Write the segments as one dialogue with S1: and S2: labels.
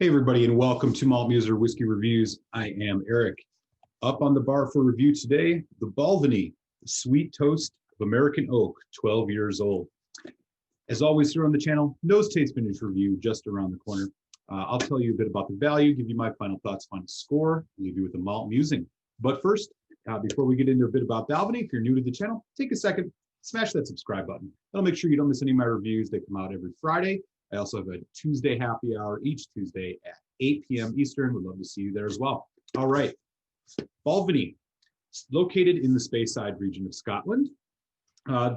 S1: Hey everybody, and welcome to Malt Muser Whiskey Reviews. I am Eric. Up on the bar for review today, the Balvenie, the Sweet Toast of American Oak, 12 years old. As always here on the channel, nose taste finish review just around the corner. I'll tell you a bit about the value, give you my final thoughts, final score, leave you with the malt musing. But first, before we get into a bit about Balvenie, if you're new to the channel, take a second, smash that subscribe button. That'll make sure you don't miss any of my reviews. They come out every Friday. I also have a Tuesday happy hour each Tuesday at 8 p.m. Eastern. We'd love to see you there as well. All right, Balvenie, located in the Speyside region of Scotland.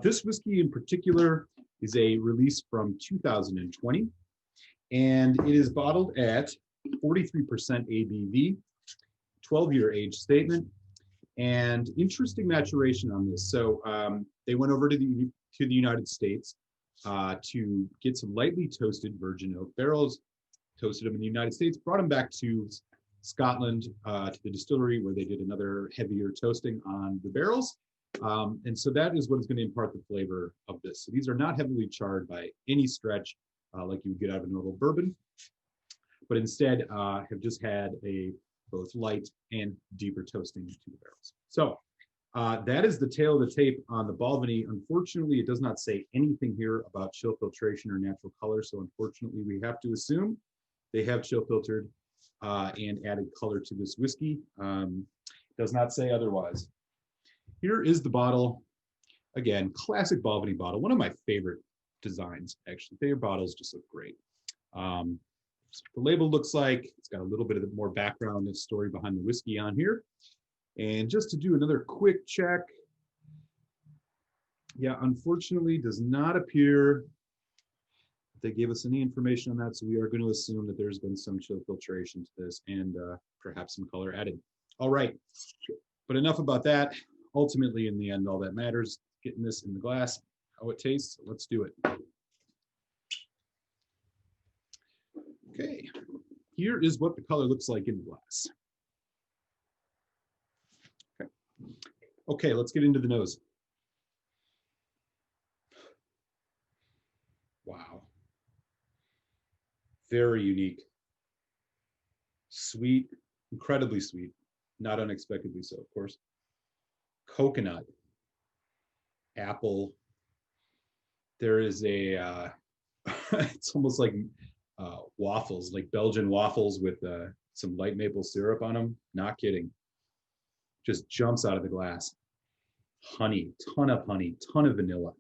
S1: This whiskey in particular is a release from 2020, and it is bottled at 43% ABV, 12-year age statement, and interesting maturation on this. So they went over to the United States to get some lightly toasted virgin oak barrels, toasted them in the United States, brought them back to Scotland to the distillery where they did another heavier toasting on the barrels. And so that is what is going to impart the flavor of this. So these are not heavily charred by any stretch like you would get out of a normal bourbon, but instead have just had a both light and deeper toasting to the barrels. So that is the tail of the tape on the Balvenie. Unfortunately, it does not say anything here about chill filtration or natural color. So unfortunately, we have to assume they have chill filtered and added color to this whiskey. Does not say otherwise. Here is the bottle. Again, classic Balvenie bottle. One of my favorite designs, actually. Their bottles just look great. So the label looks like it's got a little bit of the more background and story behind the whiskey on here. And just to do another quick check, yeah, unfortunately does not appear that they gave us any information on that, so we are going to assume that there's been some chill filtration to this and perhaps some color added. All right, but enough about that. Ultimately, in the end, all that matters, getting this in the glass, how it tastes. So let's do it. Okay, here is what the color looks like in the glass. Okay, let's get into the nose. Wow. Very unique. Sweet, incredibly sweet. Not unexpectedly so, of course. Coconut, apple. There is a, it's almost like waffles, like Belgian waffles with some light maple syrup on them. Not kidding. Just jumps out of the glass. Honey, ton of vanilla.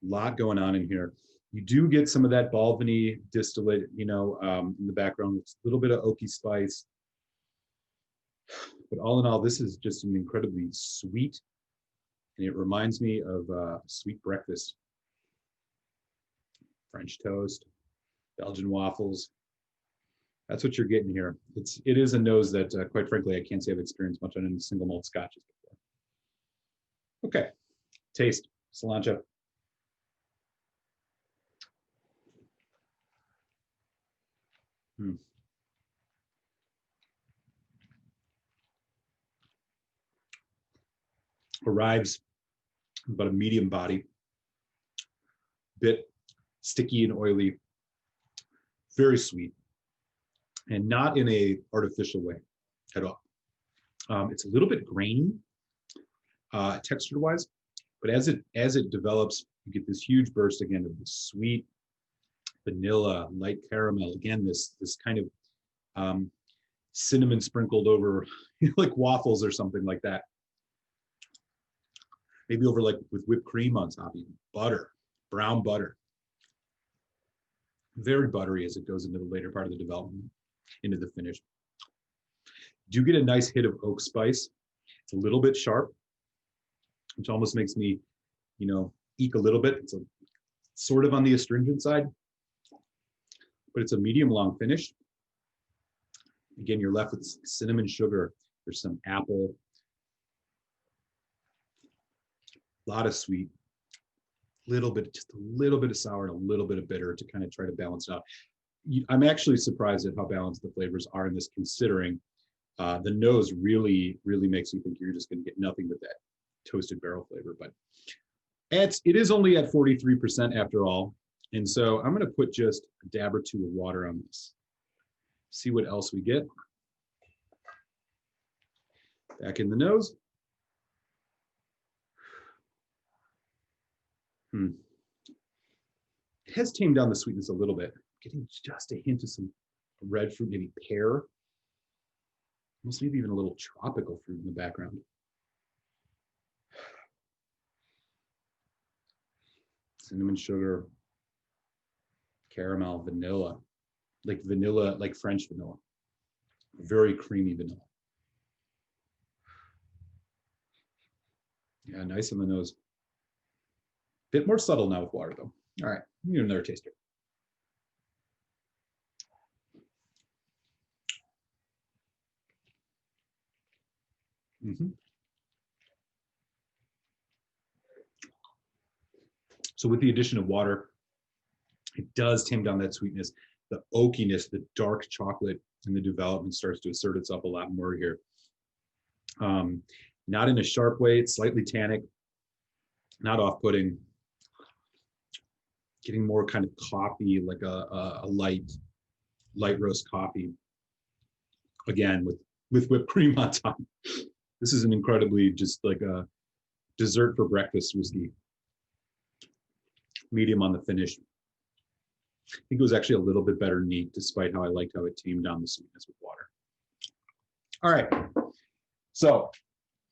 S1: A lot going on in here. You do get some of that Balvenie distillate, you know, in the background. It's a little bit of oaky spice. But all in all, this is just an incredibly sweet, and it reminds me of sweet breakfast. French toast, Belgian waffles. That's what you're getting here. It is a nose that, quite frankly, I can't say I've experienced much on any single malt scotches before. Okay, taste, cilantro. Arrives about a medium body, bit sticky and oily, very sweet. And not in a artificial way at all. It's a little bit grainy, texture-wise, but as it develops, you get this huge burst again of the sweet vanilla, light caramel. Again, this kind of cinnamon sprinkled over, like waffles or something like that. Maybe over like with whipped cream on top, even butter, brown butter. Very buttery as it goes into the later part of the development, into the finish. Do get a nice hit of oak spice. It's a little bit sharp, which almost makes me, you know, eke a little bit. It's sort of on the astringent side, but it's a medium long finish. Again, you're left with cinnamon sugar. There's some apple, a lot of sweet, just a little bit of sour and a little bit of bitter to kind of try to balance it out. I'm actually surprised at how balanced the flavors are in this, considering the nose really makes you think you're just going to get nothing but that toasted barrel flavor. But it is only at 43% after all. And so I'm going to put just a dab or two of water on this. See what else we get. Back in the nose. It has tamed down the sweetness a little bit. Getting just a hint of some red fruit, maybe pear. Almost maybe even a little tropical fruit in the background. Cinnamon sugar, caramel, vanilla, like French vanilla. Very creamy vanilla. Yeah, nice on the nose. Bit more subtle now with water though. All right, we need another taster. So with the addition of water, it does tame down that sweetness, the oakiness, the dark chocolate, and the development starts to assert itself a lot more here. Not in a sharp way, it's slightly tannic, not off-putting. Getting more kind of coffee, like a light roast coffee. Again, with whipped cream on top. This is an incredibly just like a dessert for breakfast whiskey. Medium on the finish. I think it was actually a little bit better neat, despite how I liked how it tamed down the sweetness with water. All right, so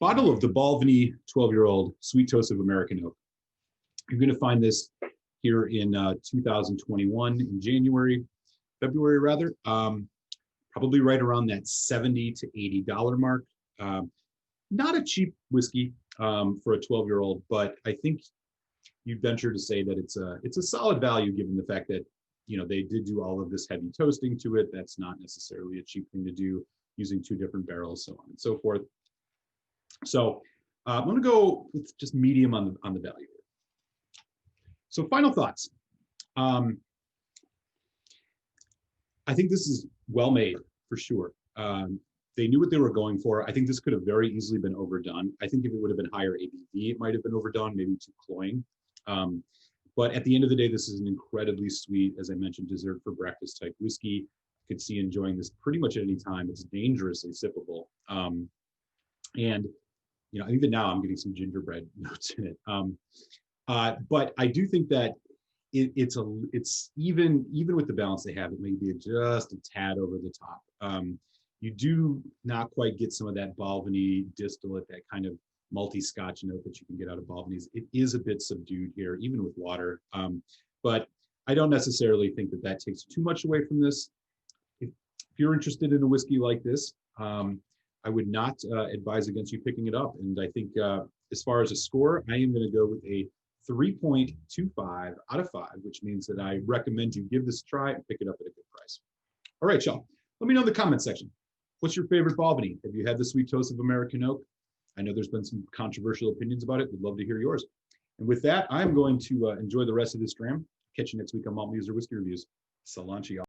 S1: bottle of the Balvenie 12-year-old sweet toast of American oak. You're going to find this here in 2021 in February rather. Probably right around that $70 to $80 mark. Not a cheap whiskey for a 12-year-old, but I think you'd venture to say that it's a solid value given the fact that they did do all of this heavy toasting to it. That's not necessarily a cheap thing to do, using 2 different barrels, so on and so forth. So I'm going to go with just medium on the value. So final thoughts. I think this is well made for sure. They knew what they were going for. I think this could have very easily been overdone. I think if it would have been higher ABV, it might have been overdone, maybe too cloying. But at the end of the day, this is an incredibly sweet, as I mentioned, dessert for breakfast type whiskey. I could see enjoying this pretty much at any time. It's dangerously sippable. And even now I'm getting some gingerbread notes in it. But I do think that it's even with the balance they have, it may be just a tad over the top. You do not quite get some of that Balvenie distillate, that kind of malty Scotch note that you can get out of Balvenies. It is a bit subdued here, even with water. But I don't necessarily think that takes too much away from this. If you're interested in a whiskey like this, I would not advise against you picking it up. And I think as far as a score, I am going to go with a 3.25 out of 5, which means that I recommend you give this a try and pick it up at a good price. All right, y'all. Let me know in the comment section. What's your favorite Balvenie? Have you had the sweet toast of American oak? I know there's been some controversial opinions about it. We'd love to hear yours. And with that, I'm going to enjoy the rest of this dram. Catch you next week on Malt Muser Whiskey Reviews. Salanchi, y'all.